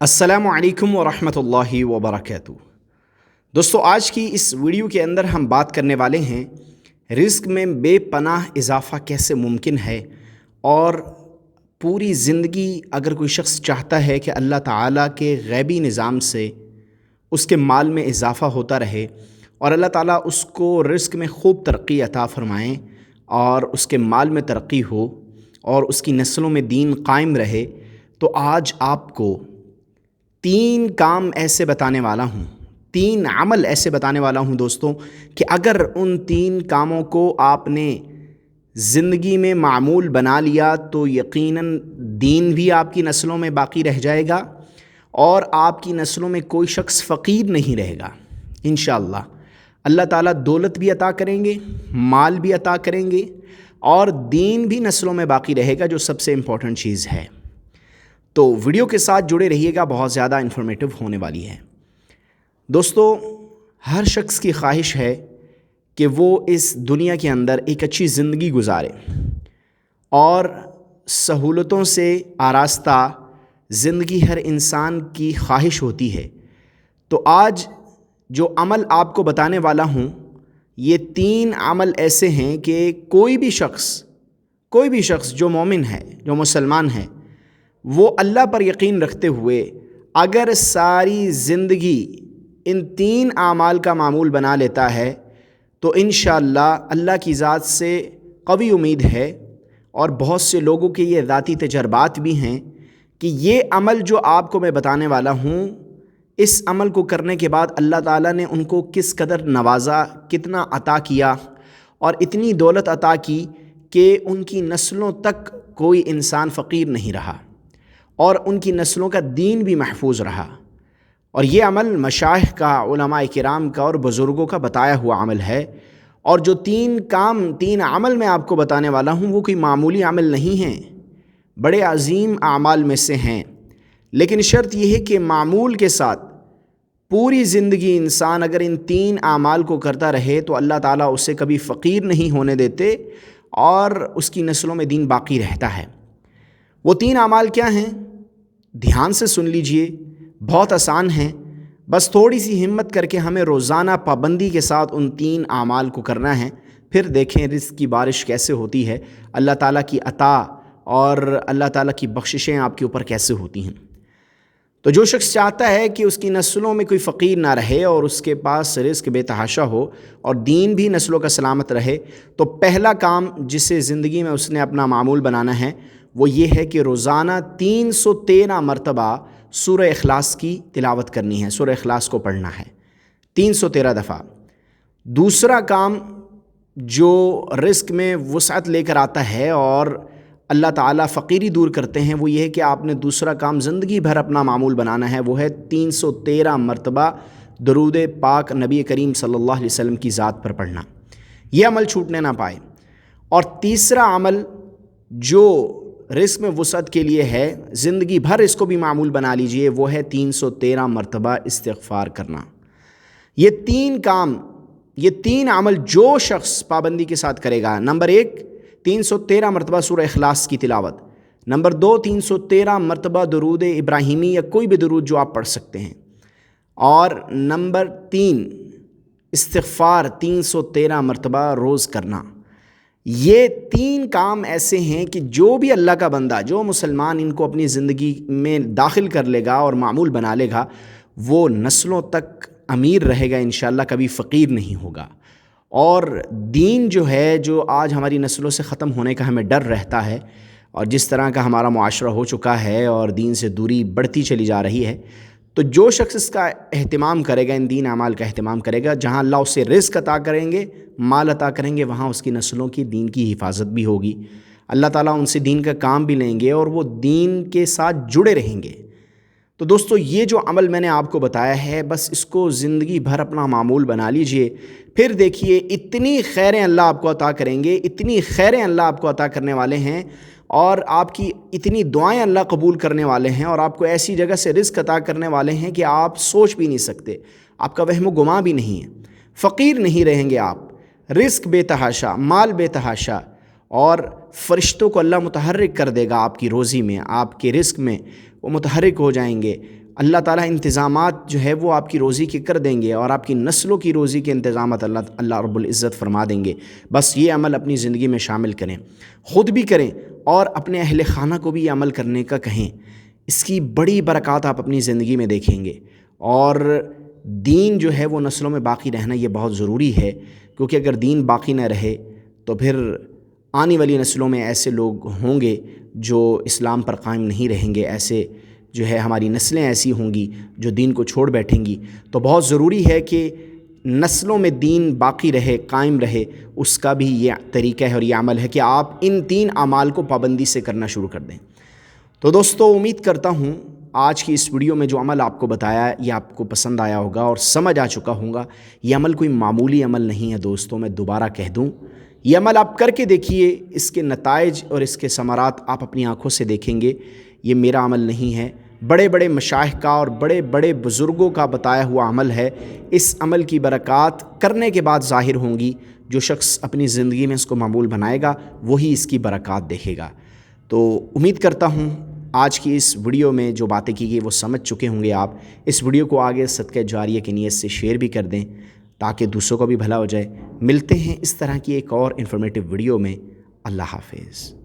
السلام علیکم ورحمۃ اللہ وبرکاتہ۔ دوستو، آج کی اس ویڈیو کے اندر ہم بات کرنے والے ہیں رزق میں بے پناہ اضافہ کیسے ممکن ہے، اور پوری زندگی اگر کوئی شخص چاہتا ہے کہ اللہ تعالیٰ کے غیبی نظام سے اس کے مال میں اضافہ ہوتا رہے اور اللہ تعالیٰ اس کو رزق میں خوب ترقی عطا فرمائیں اور اس کے مال میں ترقی ہو اور اس کی نسلوں میں دین قائم رہے، تو آج آپ کو 3 کام ایسے بتانے والا ہوں، 3 عمل ایسے بتانے والا ہوں دوستوں، کہ اگر ان 3 کاموں کو آپ نے زندگی میں معمول بنا لیا تو یقیناً دین بھی آپ کی نسلوں میں باقی رہ جائے گا اور آپ کی نسلوں میں کوئی شخص فقیر نہیں رہے گا انشاءاللہ۔ اللہ تعالیٰ دولت بھی عطا کریں گے، مال بھی عطا کریں گے، اور دین بھی نسلوں میں باقی رہے گا، جو سب سے امپورٹنٹ چیز ہے۔ تو ویڈیو کے ساتھ جڑے رہیے گا، بہت زیادہ انفارمیٹیو ہونے والی ہے۔ دوستو، ہر شخص کی خواہش ہے کہ وہ اس دنیا کے اندر ایک اچھی زندگی گزارے اور سہولتوں سے آراستہ زندگی ہر انسان کی خواہش ہوتی ہے۔ تو آج جو عمل آپ کو بتانے والا ہوں، یہ 3 عمل ایسے ہیں کہ کوئی بھی شخص جو مومن ہے، جو مسلمان ہے، وہ اللہ پر یقین رکھتے ہوئے اگر ساری زندگی ان 3 اعمال کا معمول بنا لیتا ہے تو انشاءاللہ اللہ کی ذات سے قوی امید ہے، اور بہت سے لوگوں کے یہ ذاتی تجربات بھی ہیں کہ یہ عمل جو آپ کو میں بتانے والا ہوں، اس عمل کو کرنے کے بعد اللہ تعالیٰ نے ان کو کس قدر نوازا، کتنا عطا کیا، اور اتنی دولت عطا کی کہ ان کی نسلوں تک کوئی انسان فقیر نہیں رہا اور ان کی نسلوں کا دین بھی محفوظ رہا۔ اور یہ عمل مشائخ کا، علماء کرام کا اور بزرگوں کا بتایا ہوا عمل ہے، اور جو 3 عمل میں آپ کو بتانے والا ہوں وہ کوئی معمولی عمل نہیں ہیں، بڑے عظیم اعمال میں سے ہیں، لیکن شرط یہ ہے کہ معمول کے ساتھ پوری زندگی انسان اگر ان 3 اعمال کو کرتا رہے تو اللہ تعالیٰ اسے کبھی فقیر نہیں ہونے دیتے اور اس کی نسلوں میں دین باقی رہتا ہے۔ وہ 3 اعمال کیا ہیں؟ دھیان سے سن لیجئے، بہت آسان ہیں، بس تھوڑی سی ہمت کر کے ہمیں روزانہ پابندی کے ساتھ ان 3 اعمال کو کرنا ہے، پھر دیکھیں رزق کی بارش کیسے ہوتی ہے، اللہ تعالیٰ کی عطا اور اللہ تعالیٰ کی بخششیں آپ کے اوپر کیسے ہوتی ہیں۔ تو جو شخص چاہتا ہے کہ اس کی نسلوں میں کوئی فقیر نہ رہے اور اس کے پاس رزق بے تحاشا ہو اور دین بھی نسلوں کا سلامت رہے، تو پہلا کام جسے زندگی میں اس نے اپنا معمول بنانا ہے وہ یہ ہے کہ روزانہ 313 مرتبہ سورہ اخلاص کی تلاوت کرنی ہے، سورہ اخلاص کو پڑھنا ہے 313 دفعہ۔ دوسرا کام جو رزق میں وسعت لے کر آتا ہے اور اللہ تعالیٰ فقیری دور کرتے ہیں، وہ یہ ہے کہ آپ نے دوسرا کام زندگی بھر اپنا معمول بنانا ہے، وہ ہے 313 مرتبہ درود پاک نبی کریم صلی اللہ علیہ وسلم کی ذات پر پڑھنا، یہ عمل چھوٹنے نہ پائے۔ اور تیسرا عمل جو رزق میں وسعت کے لیے ہے، زندگی بھر اس کو بھی معمول بنا لیجئے، وہ ہے 313 مرتبہ استغفار کرنا۔ یہ 3 کام، یہ 3 عمل جو شخص پابندی کے ساتھ کرے گا، نمبر 1 313 مرتبہ سورہ اخلاص کی تلاوت، نمبر 2 313 مرتبہ درود ابراہیمی یا کوئی بھی درود جو آپ پڑھ سکتے ہیں، اور نمبر 3 استغفار 313 مرتبہ روز کرنا۔ یہ 3 کام ایسے ہیں کہ جو بھی اللہ کا بندہ، جو مسلمان ان کو اپنی زندگی میں داخل کر لے گا اور معمول بنا لے گا، وہ نسلوں تک امیر رہے گا انشاءاللہ، کبھی فقیر نہیں ہوگا۔ اور دین جو ہے، جو آج ہماری نسلوں سے ختم ہونے کا ہمیں ڈر رہتا ہے، اور جس طرح کا ہمارا معاشرہ ہو چکا ہے اور دین سے دوری بڑھتی چلی جا رہی ہے، تو جو شخص اس کا اہتمام کرے گا، ان 3 اعمال کا اہتمام کرے گا، جہاں اللہ اسے رزق عطا کریں گے، مال عطا کریں گے، وہاں اس کی نسلوں کی دین کی حفاظت بھی ہوگی، اللہ تعالیٰ ان سے دین کا کام بھی لیں گے اور وہ دین کے ساتھ جڑے رہیں گے۔ تو دوستو، یہ جو عمل میں نے آپ کو بتایا ہے، بس اس کو زندگی بھر اپنا معمول بنا لیجئے، پھر دیکھیے اتنی خیریں اللہ آپ کو عطا کریں گے، اتنی خیریں اللہ آپ کو عطا کرنے والے ہیں، اور آپ کی اتنی دعائیں اللہ قبول کرنے والے ہیں، اور آپ کو ایسی جگہ سے رزق عطا کرنے والے ہیں کہ آپ سوچ بھی نہیں سکتے، آپ کا وہم و گمان بھی نہیں ہے، فقیر نہیں رہیں گے آپ، رزق بے تحاشا، مال بے تحاشا، اور فرشتوں کو اللہ متحرک کر دے گا آپ کی روزی میں، آپ کے رزق میں وہ متحرک ہو جائیں گے، اللہ تعالیٰ انتظامات جو ہے وہ آپ کی روزی کے کر دیں گے، اور آپ کی نسلوں کی روزی کے انتظامات اللہ رب العزت فرما دیں گے۔ بس یہ عمل اپنی زندگی میں شامل کریں، خود بھی کریں اور اپنے اہل خانہ کو بھی یہ عمل کرنے کا کہیں۔ اس کی بڑی برکات آپ اپنی زندگی میں دیکھیں گے، اور دین جو ہے وہ نسلوں میں باقی رہنا یہ بہت ضروری ہے، کیونکہ اگر دین باقی نہ رہے تو پھر آنے والی نسلوں میں ایسے لوگ ہوں گے جو اسلام پر قائم نہیں رہیں گے، ایسے جو ہے ہماری نسلیں ایسی ہوں گی جو دین کو چھوڑ بیٹھیں گی۔ تو بہت ضروری ہے کہ نسلوں میں دین باقی رہے، قائم رہے، اس کا بھی یہ طریقہ ہے اور یہ عمل ہے کہ آپ ان 3 اعمال کو پابندی سے کرنا شروع کر دیں۔ تو دوستو، امید کرتا ہوں آج کی اس ویڈیو میں جو عمل آپ کو بتایا یہ آپ کو پسند آیا ہوگا اور سمجھ آ چکا ہوگا۔ یہ عمل کوئی معمولی عمل نہیں ہے دوستوں، میں دوبارہ کہہ دوں، یہ عمل آپ کر کے دیکھیے، اس کے نتائج اور اس کے ثمرات آپ اپنی آنکھوں سے دیکھیں گے۔ یہ میرا عمل نہیں ہے، بڑے بڑے مشائخ کا اور بڑے بڑے بزرگوں کا بتایا ہوا عمل ہے۔ اس عمل کی برکات کرنے کے بعد ظاہر ہوں گی۔ جو شخص اپنی زندگی میں اس کو معمول بنائے گا وہی اس کی برکات دیکھے گا۔ تو امید کرتا ہوں آج کی اس ویڈیو میں جو باتیں کی گئی وہ سمجھ چکے ہوں گے آپ۔ اس ویڈیو کو آگے صدقہ جاریہ کی نیت سے شیئر بھی کر دیں تاکہ دوسروں کو بھی بھلا ہو جائے۔ ملتے ہیں اس طرح کی ایک اور انفارمیٹیو ویڈیو میں۔ اللہ حافظ۔